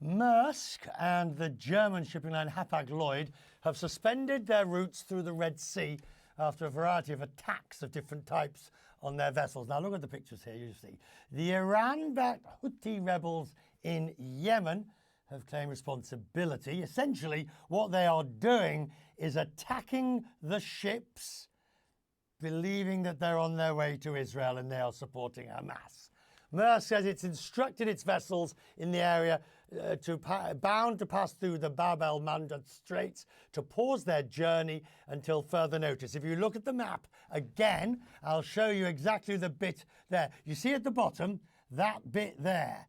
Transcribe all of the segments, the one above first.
Maersk and the German shipping line Hapag-Lloyd have suspended their routes through the Red Sea after a variety of attacks of different types on their vessels. Now look at the pictures here, you see. The Iran-backed Houthi rebels in Yemen have claimed responsibility. Essentially, what they are doing is attacking the ships, believing that they're on their way to Israel and they are supporting Hamas. Maersk says it's instructed its vessels in the area bound to pass through the Bab el-Mandeb Straits to pause their journey until further notice. If you look at the map again, I'll show you exactly the bit there. You see at the bottom, that bit there,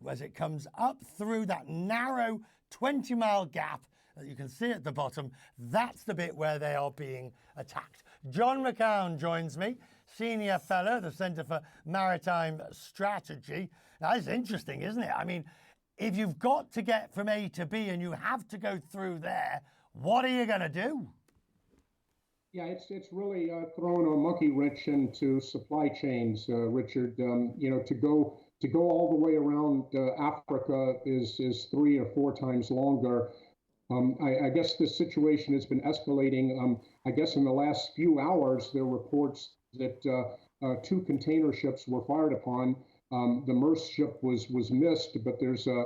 as it comes up through that narrow 20-mile gap that you can see at the bottom, that's the bit where they are being attacked. John McCown joins me, Senior Fellow, the Centre for Maritime Strategy. Now, it's interesting, isn't it? I mean, if you've got to get from A to B and you have to go through there, what are you going to do? Yeah, it's really thrown a monkey wrench into supply chains, Richard. To go all the way around Africa is 3 or 4 times longer. I guess this situation has been escalating. I guess in the last few hours, there are reports that 2 container ships were fired upon. The Maersk ship was missed, but there's a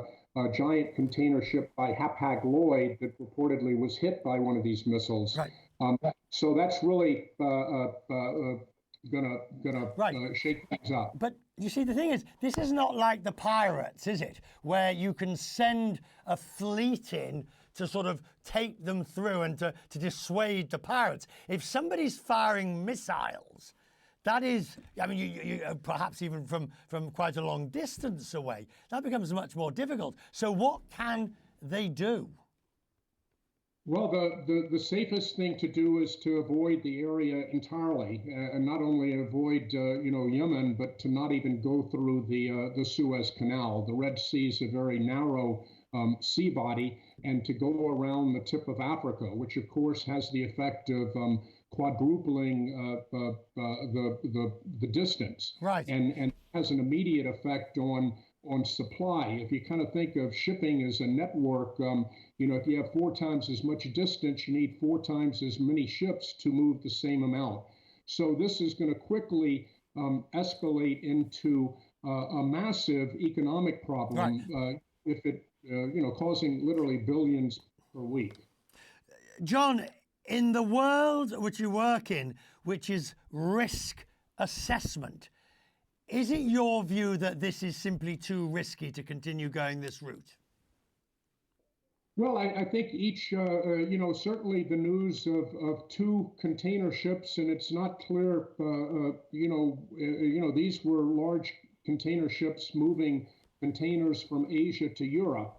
giant container ship by Hapag-Lloyd that reportedly was hit by one of these missiles. Right. So that's really gonna shake things up. But you see, the thing is, this is not like the pirates, is it? Where you can send a fleet in to sort of take them through and to dissuade the pirates. If somebody's firing missiles, that is, I mean, you perhaps even from quite a long distance away, that becomes much more difficult. So what can they do? Well, the safest thing to do is to avoid the area entirely, and not only avoid Yemen, but to not even go through the Suez Canal. The Red Sea is a very narrow sea body, and to go around the tip of Africa, which of course has the effect of quadrupling the distance, right, and has an immediate effect on supply. If you kind of think of shipping as a network, if you have 4 times as much distance, you need 4 times as many ships to move the same amount. So this is going to quickly escalate into a massive economic problem, right. If it, causing literally billions per week. John, in the world which you work in, which is risk assessment, is it your view that this is simply too risky to continue going this route? Well, I think each, certainly the news of 2 container ships, and it's not clear, these were large container ships moving containers from Asia to Europe.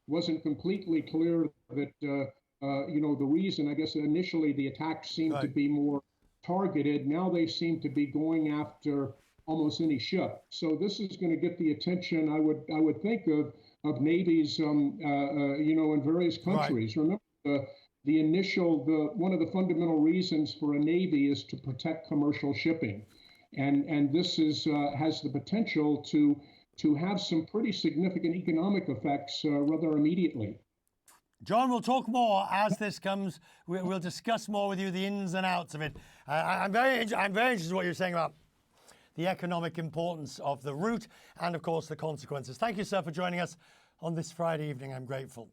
Wasn't completely clear that, the reason, I guess initially the attacks seemed to be more targeted. Now they seem to be going after almost any ship. So this is going to get the attention, I would think, of navies, in various countries. Right. Remember, one of the fundamental reasons for a navy is to protect commercial shipping, and this has the potential to have some pretty significant economic effects rather immediately. John, we'll talk more as this comes. We'll discuss more with you the ins and outs of it. I'm very interested in what you're saying about the economic importance of the route and, of course, the consequences. Thank you, sir, for joining us on this Friday evening. I'm grateful.